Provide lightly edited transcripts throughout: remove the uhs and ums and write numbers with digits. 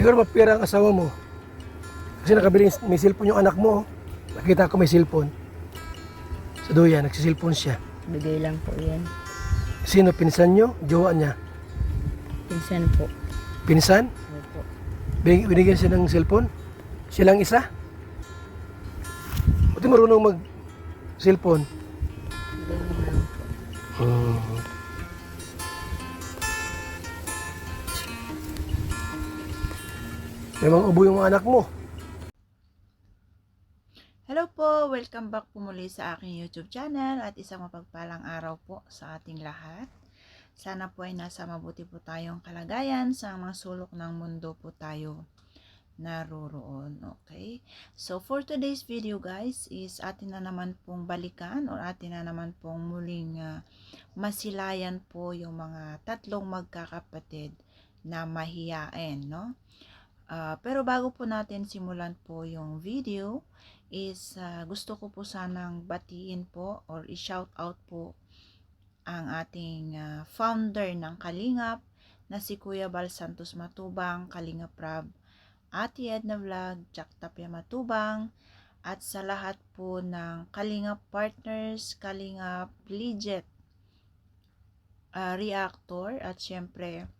Siguro mapira ang asawa mo. Kasi nakabili may cellphone yung anak mo. Nakita ko may cellphone. Sa duyan, nagsisilphone siya. Bigay lang po yan. Sino? Pinsan nyo? Jowa niya? Pinsan po. Pinsan? Opo. Binigyan siya ng cellphone? Siya lang isa? Buti marunong mag-cellphone. Bigay lang po. May mga ubo yung mga anak mo. Hello po! Welcome back po muli sa aking YouTube channel at isang mapagpalang araw po sa ating lahat. Sana po ay nasa mabuti po tayong kalagayan sa mga sulok ng mundo po tayo naroroon. Okay? So for today's video guys is atin na naman pong balikan or atin na naman pong muling masilayan po yung mga tatlong magkakapatid na mahiyain, no? Pero bago po natin simulan po yung video is gusto ko po sanang batiin po or i-shout out po ang ating founder ng Kalingap na si Kuya Bal Santos Matubang, Kalingap Rab, Ate Edna Vlog, Jack Tapia Matubang, at sa lahat po ng Kalingap Partners, Kalingap Legit Reactor, at syempre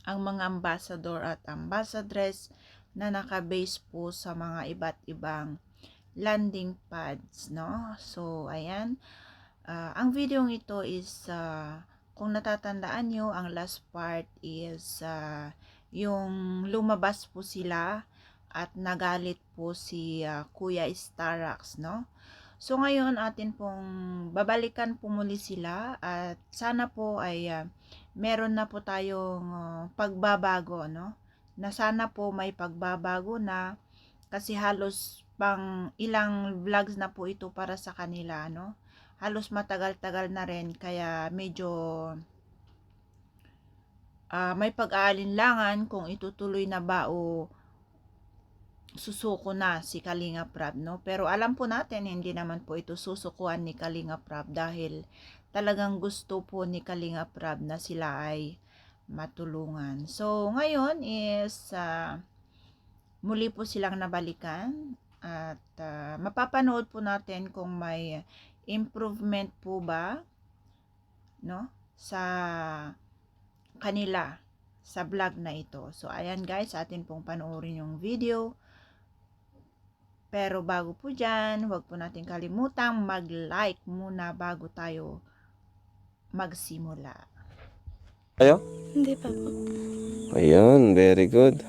ang mga ambassador at ambassadress na nakabase po sa mga iba't ibang landing pads, no? So, ayan. Ang video ito is, kung natatandaan nyo, ang last part is yung lumabas po sila at nagalit po si Kuya Starax, no? So, ngayon atin pong babalikan po muli sila at sana po ay meron na po tayong pagbabago, no? Na sana po may pagbabago na kasi halos pang ilang vlogs na po ito para sa kanila, no? Halos matagal-tagal na rin kaya medyo may pag-aalinlangan kung itutuloy na ba o susuko na si Kalingap Rab, no? Pero alam po natin hindi naman po ito susukuan ni Kalingap Rab dahil talagang gusto po ni Kalingap Rab na sila ay matulungan. So ngayon is muli po silang nabalikan at mapapanood po natin kung may improvement po ba, no, sa kanila sa vlog na ito. So ayan guys, atin pong panoorin yung video. Pero bago po dyan, huwag po natin kalimutang mag-like muna bago tayo magsimula. Ayo? Hindi pa po. Ayun, very good.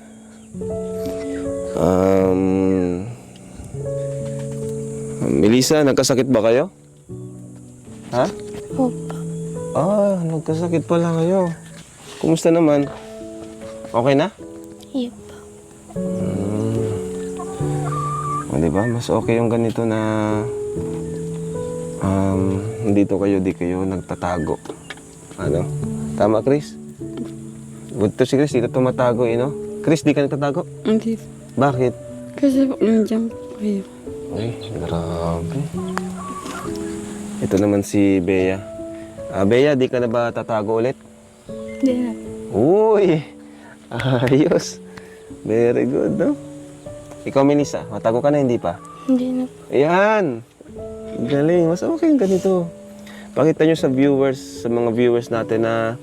Melissa, nagkasakit ba kayo? Ha? Opo. Nagkasakit pala kayo. Kumusta naman? Okay na? Iya po. Diba? Mas okay yung ganito na dito kayo, di kayo nagtatago. Ano? Tama, Chris? Good to si Chris, dito tumatago, no? Chris, di ka nagtatago? Hindi po. Bakit? Kasi po nandiyan po kayo. Ay, grabe. Ito naman si Bea. Bea, di ka na ba tatago ulit? Hindi na. Uy! Ayos. Very good, no? Ikaw, Melissa, matago ka na, hindi pa? Hindi na po. Ayan! Galing. Mas okay yung ganito. Pakita nyo sa viewers, sa mga viewers natin na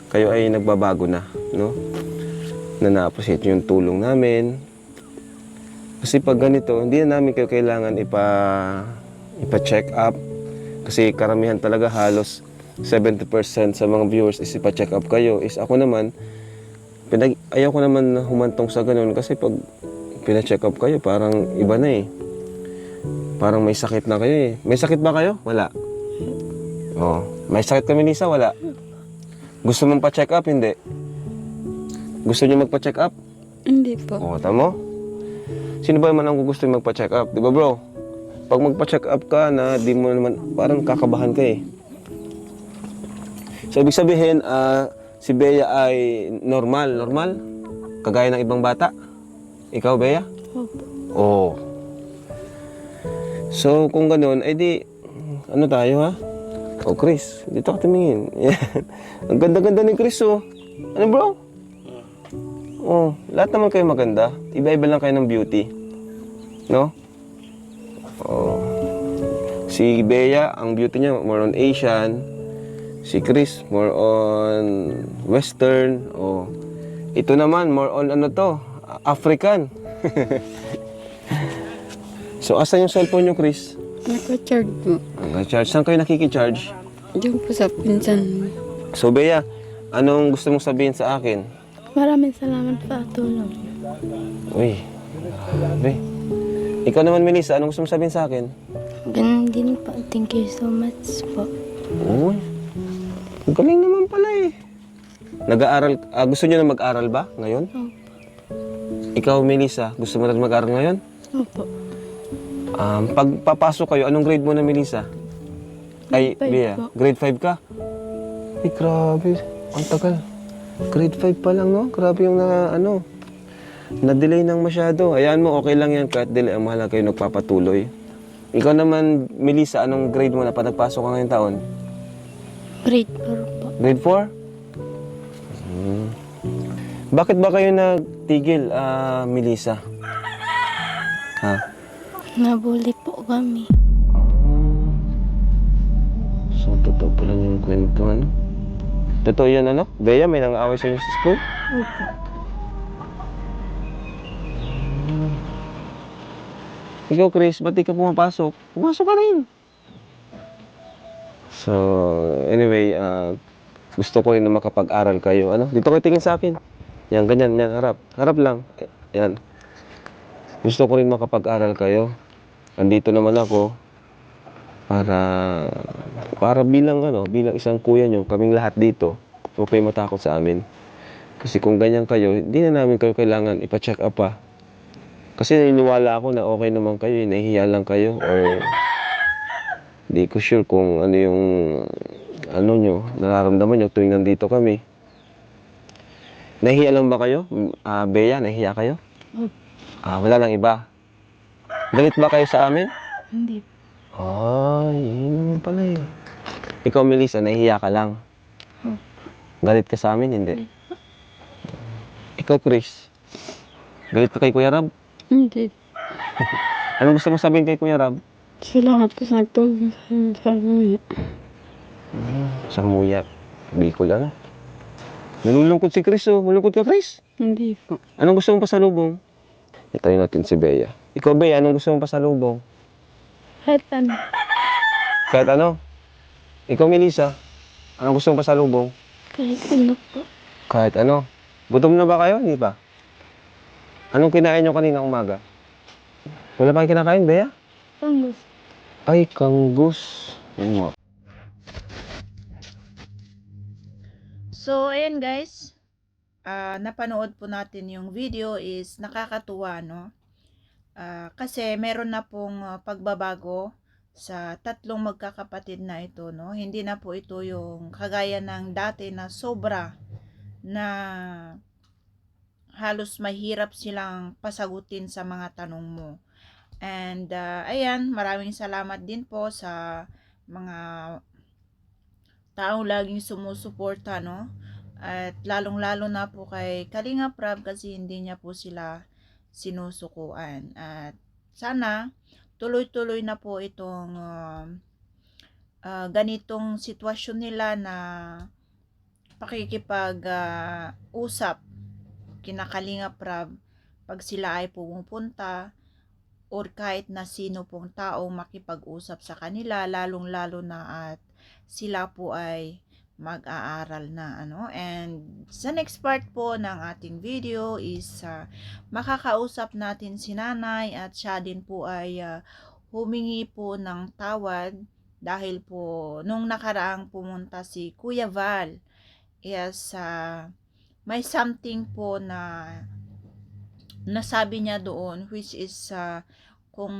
kayo ay nagbabago na, no? Na na-appreciate nyo yung tulong namin. Kasi pag ganito, hindi na namin kayo kailangan ipa-check up. Kasi karamihan talaga halos 70% sa mga viewers is ipa-check up kayo. Is ako naman, ayaw ko naman humantong sa ganun kasi pag pina-check up kayo, parang iba na eh. Parang may sakit na kayo eh. May sakit ba kayo? Wala. Oh, may sakit kami, Lisa? Wala. Gusto mong pa-check up? Hindi. Gusto niyo magpa-check up? Hindi po. Oh, tamo? Sino ba naman ang gusto yung magpa-check up? Di ba, bro? Pag magpa-check up ka na di mo naman, parang kakabahan ka eh. So, ibig sabihin, si Bea ay normal. Normal? Kagaya ng ibang bata? Ikaw, Bea? Opo. Oo. So, kung gano'n, ay di, ano tayo ha? Oh, Chris, dito ka tumingin. Yan. Ang ganda-ganda ni Chris, oh. Ano, bro? Oh, lahat naman kayo maganda. Iba-iba lang kayo ng beauty. No? Oh. Si Bea, ang beauty niya more on Asian. Si Chris, more on Western. Oh. Ito naman, more on ano to, African. So, asan yung cellphone niyo, Chris? Naka-charge po. Naka-charge. Saan kayo nakikicharge? Diyan po sa pinsan mo. So, Bea, anong gusto mong sabihin sa akin? Maraming salamat sa tulong. Uy, grabe. Ikaw naman, Melissa, anong gusto mong sabihin sa akin? Ganun din po. Thank you so much po. Uy, ang galing naman pala eh. Nag-aaral, gusto niyo na mag-aral ba ngayon? Opo. Ikaw, Melissa, gusto mo na mag-aral ngayon? Opo. Pag papasok kayo, anong grade mo na, Melissa? Ay, Grade 5 Bea, po. grade 5 ka? Ay, grabe. Ang tagal. Grade 5 pa lang, no? Grabe yung na-delay ng masyado. Ayan mo, okay lang yan kahit delay. Ang mahalaga kayo nagpapatuloy. Ikaw naman, Melissa, anong grade mo na pa nagpasok ka ngayong taon? Grade 4 po. Grade 4? Bakit ba kayo nagtigil, Melissa? Ha? Nabuli po kami. So, totoo pala yung kwento, ano? Totoo yan, ano? Bea, may nang-away sa inyo sa school? Opo. Ikaw, Chris, ba't di ka pumapasok? Pumasok ka rin. So, anyway, gusto ko rin na makapag-aral kayo. Ano? Dito kayo tingin sa akin. Yan, ganyan, yan, harap. Harap lang. Yan. Gusto ko rin makapag-aral kayo. Andito naman ako para bilang isang kuya nyo, kaming lahat dito, huwag kayo matakot sa amin. Kasi kung ganyan kayo, hindi na namin kayo kailangan ipa-check up pa. Kasi naniniwala ako na okay naman kayo, nahihiya lang kayo, or di ko sure kung ano yung nyo, nararamdaman nyo tuwing nandito kami. Nahihiya lang ba kayo? Bea, nahihiya kayo? Wala lang iba. Galit ba kayo sa amin? Hindi po. Ay, yun naman pala eh. Ikaw, Melissa, nahihiya ka lang. Galit ka sa amin, hindi? Ikaw, Chris, galit ka kay Kuya Rab? Hindi. Anong gusto mo sabihin kay Kuya Rab? Salamat po sa nagtulong sa amin. Sa muya. Bicol, ano? Nalulungkot si Chris, oh. Malungkot ka, Chris? Hindi po. Anong gusto mong pasalubong? Itayo natin si Bea. Ikaw, Bea, anong gusto mong pasalubong? Kahit ano. Kahit ano? Ikaw, Melissa, anong gusto mong pasalubong? Kahit ano po. Kahit ano? Gutom na ba kayo? Hindi pa? Anong kinain nyo kaninang umaga? Wala pa kayo kinakain, Bea? Angus. Ay, kanggus. Yun mo. So, ayan guys. Napanood po natin yung video, is nakakatuwa, no? Kasi meron na pong pagbabago sa tatlong magkakapatid na ito, no? Hindi na po ito yung kagaya ng dati na sobra na halos mahirap silang pasagutin sa mga tanong mo. And ayan, maraming salamat din po sa mga taong laging sumusuporta, no? At lalong-lalo na po kay Kalinga Prab, kasi hindi niya po sila sinusukuan. At sana tuloy-tuloy na po itong ganitong sitwasyon nila na pakikipag-usap kina Kalinga Prab pag sila ay pumupunta, or kahit na sino pong taong makipag-usap sa kanila, lalong-lalo na at sila po ay mag-aaral na, ano. And sa next part po ng ating video is makakausap natin si nanay, at siya din po ay humingi po ng tawad dahil po nung nakaraang pumunta si Kuya Val, yes, may something po na nasabi niya doon, which is kung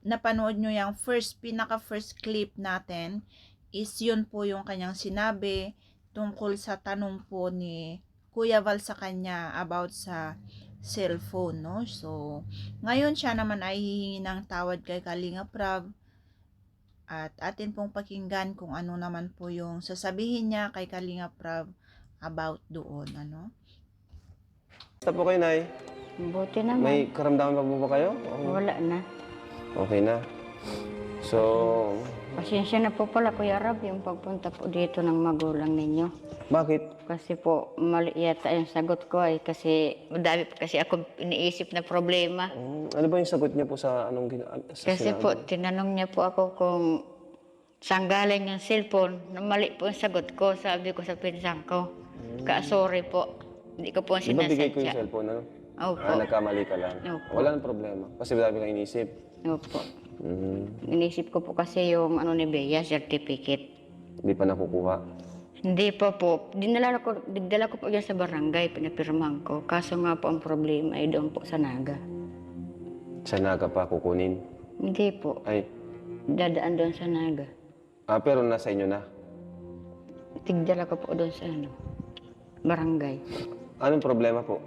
napanood nyo yung pinaka first clip natin, is yun po yung kanyang sinabi tungkol sa tanong po ni Kuya Val sa kanya about sa cellphone, no? So, ngayon siya naman ay hihingi ng tawad kay Kalinga Prab, at atin pong pakinggan kung ano naman po yung sasabihin niya kay Kalinga Prab about doon, ano? Basta po kayo, Nay. Buti naman. May karamdaman pa po ba kayo? Oo. Wala na. Okay na. So, Pasensya na po pala, Kuya Rab, yung pagpunta po dito ng magulang ninyo. bakit? Kasi po, mali yata yung sagot ko ay kasi madami po kasi ako iniisip na problema. Ano ba yung sagot niya po sa sa Kasi sinabi? po, tinanong niya po ako kung saan galing yung cellphone. Mali po yung sagot ko, sabi ko sa pinsan ko. Sorry po. Hindi ko po Di ba bigay ko yung sinasadya. cellphone, ano? Opo. Nagkamali ka lang. Opo. Wala nang problema. Kasi dami kang inisip. Opo. Mm, Inisip ko po kasi yung ano ni Bea, certificate. Hindi pa nakukuha. Hindi pa po. Dinala ko po yan sa barangay, pinapirmahan ko. Kaso nga po ang problema ay doon po sa Naga. Sa Naga pa kukunin. Hindi po. Ay, Dadaan doon sa Naga. pero nasa inyo na. Tigdala ko po doon sa barangay. Anong problema po?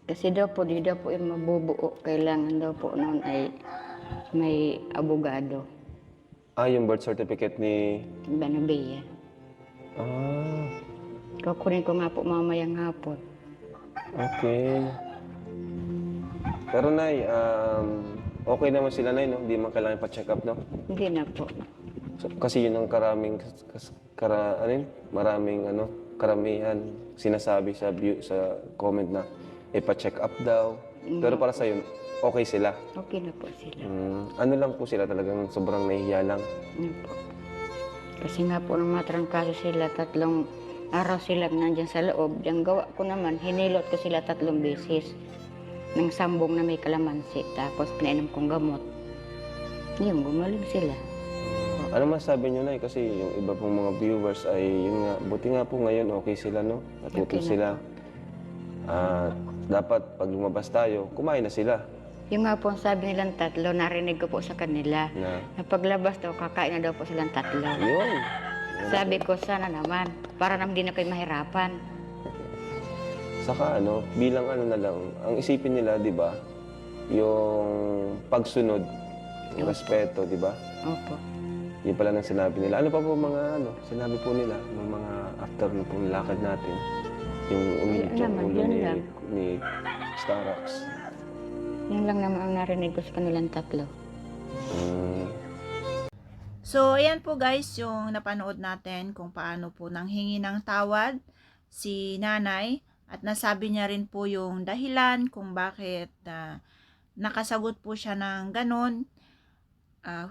Kasi daw po, di daw po yung mabubuo. Kailangan daw po noon ay may abogado. Yung birth certificate ni... Banabeya. Ah, Kukunin ko nga po mamayang hapon. okay. Pero Nay, okay naman sila, Nay, no? Hindi man kailangan pa-check up, no? Hindi na po. Kasi yun ang karamihan sinasabi sa comment na ipa-check up daw. Pero para sa okay sila. Okay na po sila. Ano lang po sila talagang sobrang nahihiya lang. Ano po. Kasi nga po nung matrangkaso sila, 3 araw sila nandyan sa loob. Yung gawa ko naman, hinilot ko sila 3 beses. Nang sambong na may kalamansi. Tapos pinainom kong gamot. Yung gumaling sila. Ano masabi nyo, Nay? Kasi yung iba pong mga viewers ay yun nga, buti nga po ngayon okay sila, no? Natuto Okay na sila. Dapat pag lumabas tayo, kumain na sila. Yung nga po ang sabi nilang 3, narinig ko po sa kanila. Na, Na paglabas daw, kakain na daw po silang 3. yun. Sabi ko, sana naman. Para naman di na kayo mahirapan. Saka bilang na lang, ang isipin nila, di ba, yung pagsunod, yung respeto, di ba? Opo. Yun pala nang sinabi nila. Ano pa po mga sinabi po nila, ng mga after na pong lakad natin, yung umilit Wala yung naman, ulo yun ni, lang. ni Starax. Yun lang naman ang narinig ko sa kanilang 3. So, ayan po guys, yung napanood natin kung paano po nanghingi ng tawad si nanay. At nasabi niya rin po yung dahilan kung bakit nakasagot po siya ng ganon.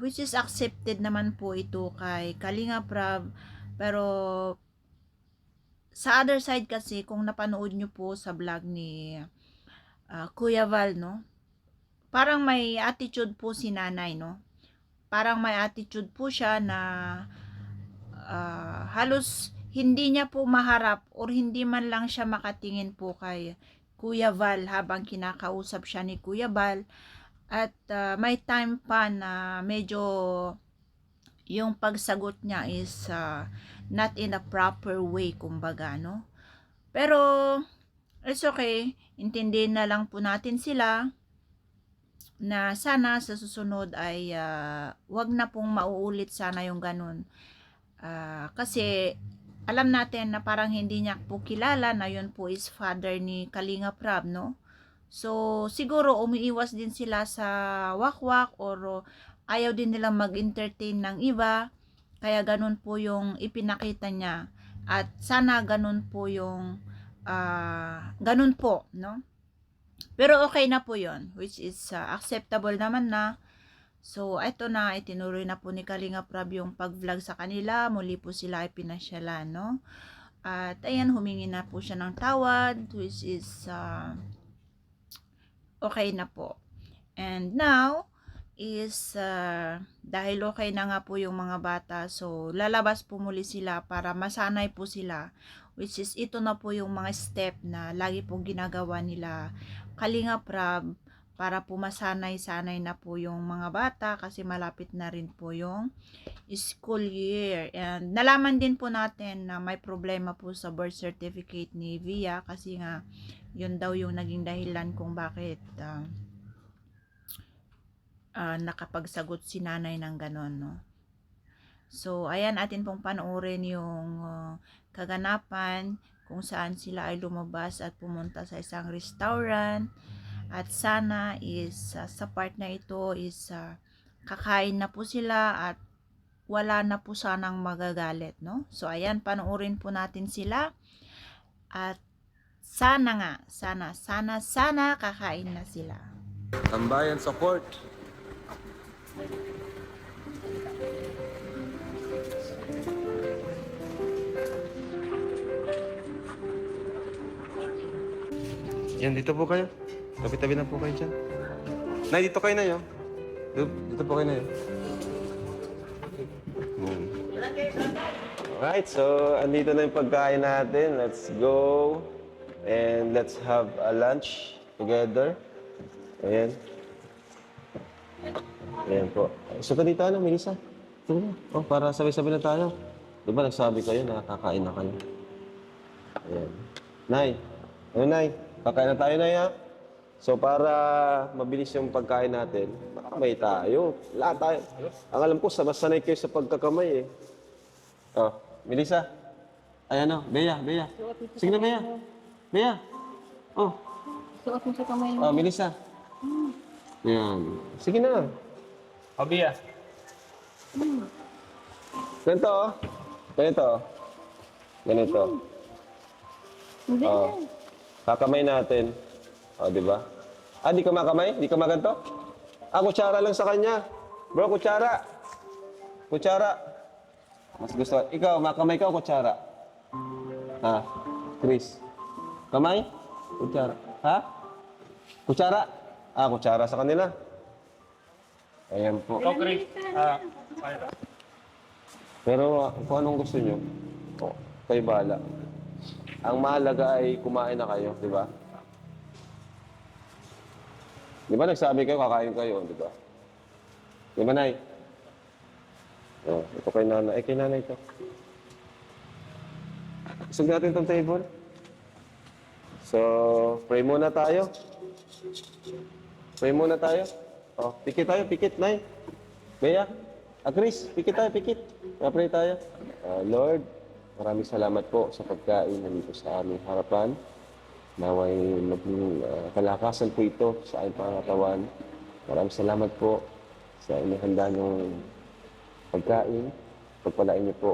Which is accepted naman po ito kay Kalinga Prab. Pero sa other side kasi, kung napanood nyo po sa vlog ni Kuya Val, no? Parang may attitude po si nanay, no? Parang may attitude po siya na halos hindi niya po maharap or hindi man lang siya makatingin po kay Kuya Val habang kinakausap siya ni Kuya Val. At may time pa na medyo yung pagsagot niya is not in a proper way, kumbaga, no? Pero it's okay. Intindihin na lang po natin sila na sana sa susunod ay wag na pong mauulit sana yung ganun. Kasi alam natin na parang hindi niya po kilala na yun po is father ni Kalinga Prab, no? So, siguro umiiwas din sila sa wakwak or ayaw din nilang mag-entertain ng iba. Kaya ganun po yung ipinakita niya. At sana ganun po yung ganun po, no? Pero okay na po yun, which is acceptable naman na. So, ito na, itinuloy na po ni Kalinga Prab yung pag-vlog sa kanila. Muli po sila ay pinasyalan, no? At ayan, humingi na po siya ng tawad, which is okay na po. And now, is dahil okay na nga po yung mga bata, so lalabas po muli sila para masanay po sila. Which is, ito na po yung mga step na lagi pong ginagawa nila Kalinga Prab para po masanay-sanay na po yung mga bata kasi malapit na rin po yung school year. And nalaman din po natin na may problema po sa birth certificate ni Via kasi nga yun daw yung naging dahilan kung bakit nakapagsagot si nanay ng ganon, no? So, ayan, atin pong panoorin yung kaganapan kung saan sila ay lumabas at pumunta sa isang restaurant. At sana is sa part na ito is kakain na po sila at wala na po sanang magagalit, no? So ayan, panoorin po natin sila at sana nga, sana kakain na sila. Tambayan sa court. Yan, dito po kayo. Tabi-tabi na po kayo dyan. Nay, dito kayo na yun. Dito po kayo na yun. Alright, so andito na yung pagkain natin. Let's go. And let's have a lunch together. Ayan. Ayan po. So, dito ano, Melissa? Ito na. Oh, para sabay-sabay na tayo. Di ba nagsabi kayo na kakain na kayo? Ayan. Nay. Ano, Nay? Kakain na tayo, Nay, ha? So, para mabilis yung pagkain natin, makamay tayo. Lahat tayo. Ang alam ko, sanay kayo sa pagkakamay, eh. Oh, Melissa. Ay, ano? Bea. Sige na, Bea. Bea. Oh. Suot mo sa kamay Oh, Melissa. Yan. Sige na. Obia. Ganito, oh. Ganito, oh. Ganito. Oh. Kakamay natin. Oh, di ba? Ah, di ka makamay? Di ka maganto? Ah, kutsara lang sa kanya. Bro, kutsara. Kutsara. Mas gusto. Ikaw, makamay ka o kutsara? Ha? Chris. Kamay? Kutsara. Ha? Kutsara? Ah, kutsara sa kanila. Ayan po. Ikaw, Chris. Pero kung anong gusto nyo, kayo bahala. Ang mahalaga ay kumain na kayo, di ba? Di ba nagsabi kayo, kakain kayo, di ba? Di ba, Nay? Oh, ito kay Nanay. Kay Nanay ito. Isog natin itong table. So, pray muna tayo. Pray muna tayo. Oh, pikit tayo, pikit, Nay. Bea, Chris, pikit tayo, pikit. Pray tayo. Lord, maraming salamat po sa pagkain na dito sa aming harapan. Naway maging kalakasan po ito sa aming pangatawan. Maraming salamat po sa inihanda ng pagkain. Pagpalain niyo po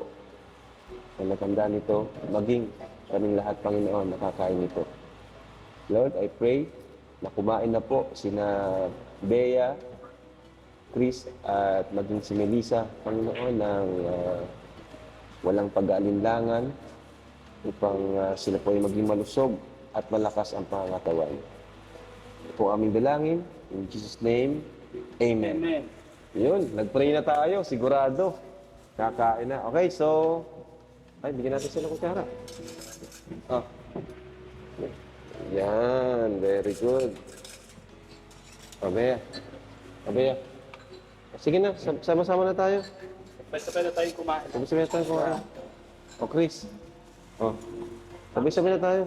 sa naghanda nito. Maging kaming lahat, Panginoon, nakakain nito. Lord, I pray na kumain na po sina Bea, Chris, at maging si Melissa, Panginoon, ng walang pag-aalinlangan upang sila po ay maging malusog at malakas ang pangangatawan. Ito po aming dalangin. In Jesus' name, Amen. Amen. Yun, nag-pray na tayo, sigurado. Kakain na. Okay, so, ay, bigyan natin sila kutsara. Oh. Yan, very good. Abea. Abea. Sige na, sama-sama na tayo. Sabay-sabay na tayong kumain. Sabay-sabay na tayo kumain. O, Chris. O, sabay-sabay na tayo.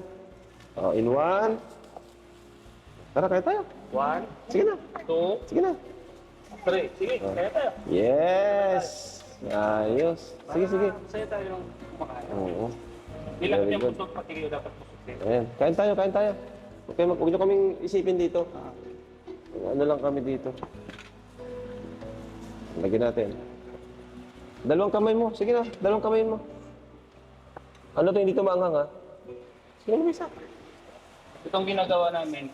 O, in one. Tara, kaya tayo. 1, Sige na. 2, Sige na. 3. Sige, kaya tayo. Yes! Ayos. Sige, sige. Masaya tayong kumakain. Oo. Hindi lang Very yung good. busog, pati kayo dapat busog din. Ayan. Kain tayo, kain tayo. Okay, huwag niyo kaming isipin dito. Ano lang kami dito. Lagyan natin. Dalawang kamay mo. Sige na, dalawang kamay mo. Ano to, hindi to maanghang, ha? Sige na, isa. Itong ginagawa namin,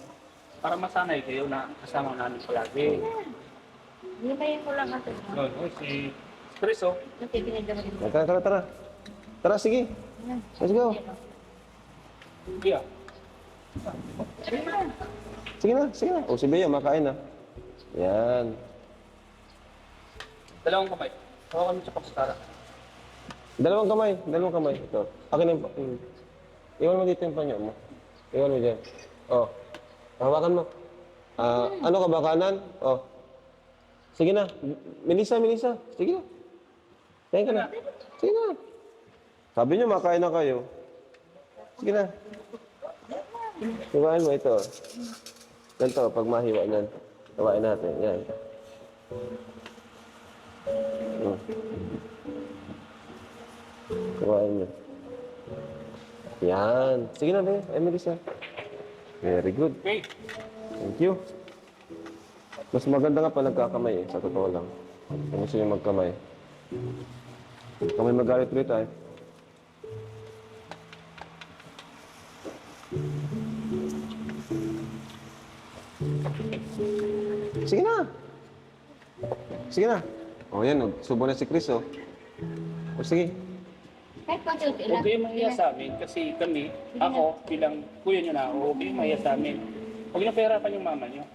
para masanay kayo na kasama namin palagi. Himayin ko lang natin. No, si Chris, oh. Natipinagdaman din. Tara, tara, tara. Tara, sige. Let's go. Bia. Sige na, sige na. O, si Bea, makain na. Yan. Dalawang kamay. Hawakan mo sa kapsara. Dalawang kamay. Ito. Akin na yung... Iwan mo dito yung panyo mo. Iwan mo dyan. Oh. Hawakan mo. Ano ka ba, kanan? Oh. Sige na. Melissa. Sige na. Kain ka na. Sige na. Sabi niyo, makain na kayo. Sige na. Hiwain mo ito. Ganito, pag mahiwa niyan. Hiwain natin. Yan. Hiwain niyo. Yan. Sige na, be. Emily, sir. Very good. Okay. Thank you. Mas maganda nga pa nagkakamay sa totoo lang. Kung gusto niyo magkamay. Kamay magalit ulit ay. Sige na. Sige na. O yan, subo na si Chris, o. O sige. Kahit konti-unti lang. Huwag kayong mahiya sa amin kasi kami, ako, bilang kuya nyo na ako, huwag kayong mahiya sa amin. Huwag niyo pahirapan yung mama nyo.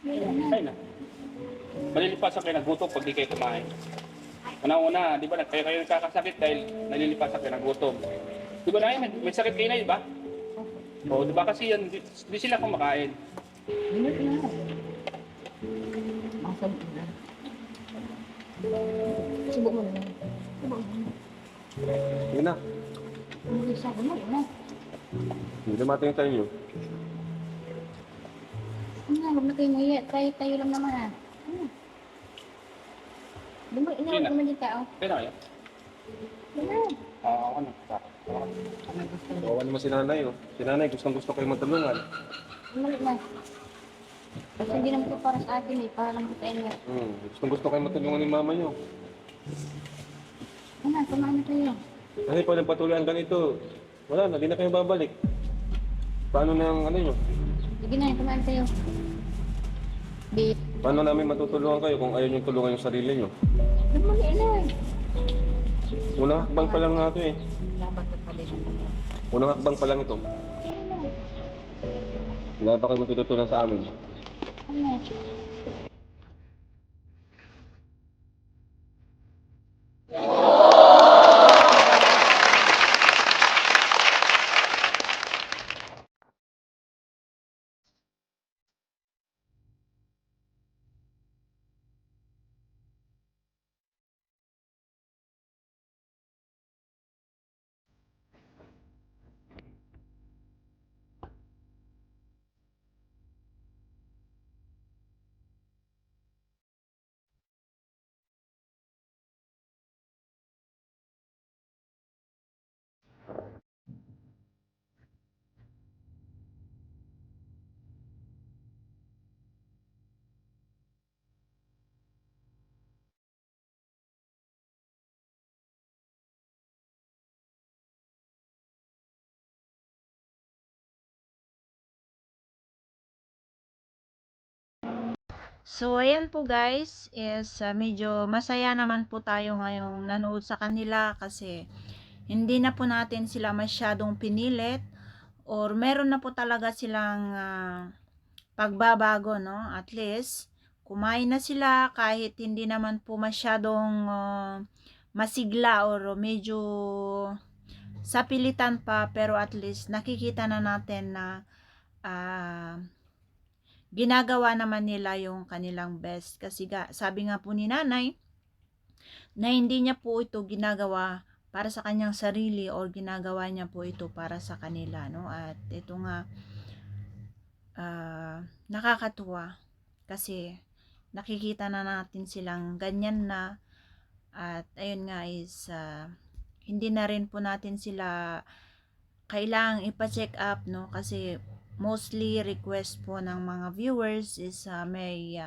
Ay na. Malilipasan kayo ng gutom pag di kayo kumain. Una-una, di ba, kayo nagkakasakit dahil nalilipasan kayo ng gutom. Di ba na may sakit kayo na, di ba? O, di ba kasi yan, di sila kumakain. Subo mo na. Sige na. Sabi mo na. Hindi dumating yung tayo nyo. Huwag na kayo mahiya. Tayo lang naman ah. Inawag naman yung tao. Kaya na kaya? Ako na. Bawa naman si nanay, o. Si nanay, gustong-gusto kayo magtulungan. Mali na. Kasi hindi naman ito para sa atin eh. Para lang sa inyo. Gustong-gusto kayo matulungan ni mama nyo. Ano, kumain na tayo. Kasi pag nagpatuloy ang ganito, wala na, di na kayo babalik. Paano na ang ano nyo? Sige na, kumain tayo. Beef. Paano namin matutulungan kayo kung ayaw nyo tulungan yung sarili nyo? Mali na eh. Unang hakbang pa lang nga ito eh. Laban ka pa din. Unang hakbang pa lang ito. Wala pa kayo matututunan sa amin. Ano? So, ayan po guys, is medyo masaya naman po tayo ngayong nanood sa kanila kasi hindi na po natin sila masyadong pinilit or meron na po talaga silang pagbabago, no? At least, kumain na sila kahit hindi naman po masyadong masigla or medyo sapilitan pa, pero at least nakikita na natin na ginagawa naman nila yung kanilang best kasi sabi nga po ni nanay na hindi niya po ito ginagawa para sa kanyang sarili or ginagawa niya po ito para sa kanila, no? At ito nga nakakatuwa kasi nakikita na natin silang ganyan na at ayun nga is hindi na rin po natin sila kailangang ipa-check up, no? Kasi mostly request po ng mga viewers is may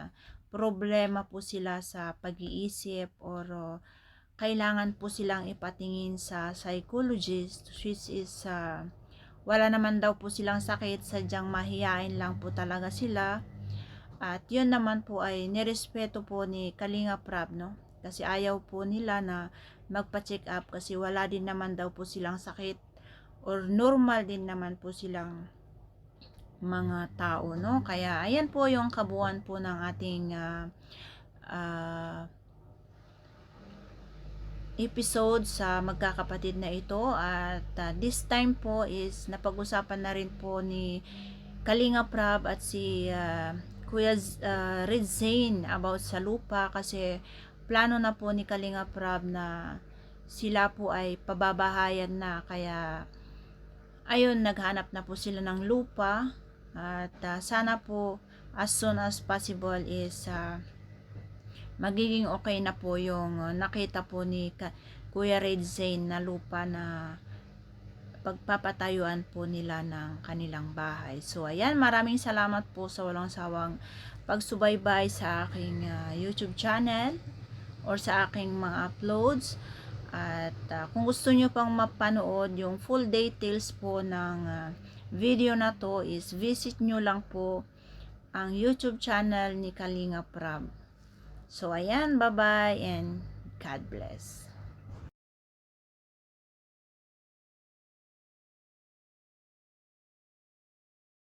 problema po sila sa pag-iisip or kailangan po silang ipatingin sa psychologist, which is wala naman daw po silang sakit, sadyang mahiyain lang po talaga sila. At yun naman po ay nirespeto po ni Kalinga Prab, no? Kasi ayaw po nila na magpa-check up kasi wala din naman daw po silang sakit or normal din naman po silang mga tao, no? Kaya ayan po yung kabuuan po ng ating episode sa magkakapatid na ito at this time po is napag-usapan na rin po ni Kalinga Prab at si Kuya Red Zane about sa lupa kasi plano na po ni Kalinga Prab na sila po ay pababahayan na kaya ayun, naghanap na po sila ng lupa at sana po as soon as possible is magiging okay na po yung nakita po ni Kuya Red Zane na lupa na pagpapatayuan po nila ng kanilang bahay. So ayan, maraming salamat po sa walang sawang pagsubaybay sa aking YouTube channel or sa aking mga uploads. At kung gusto nyo pang mapanood yung full details po ng video na to, is visit nyo lang po ang YouTube channel ni Kalinga Prab. So ayan, bye bye and God bless.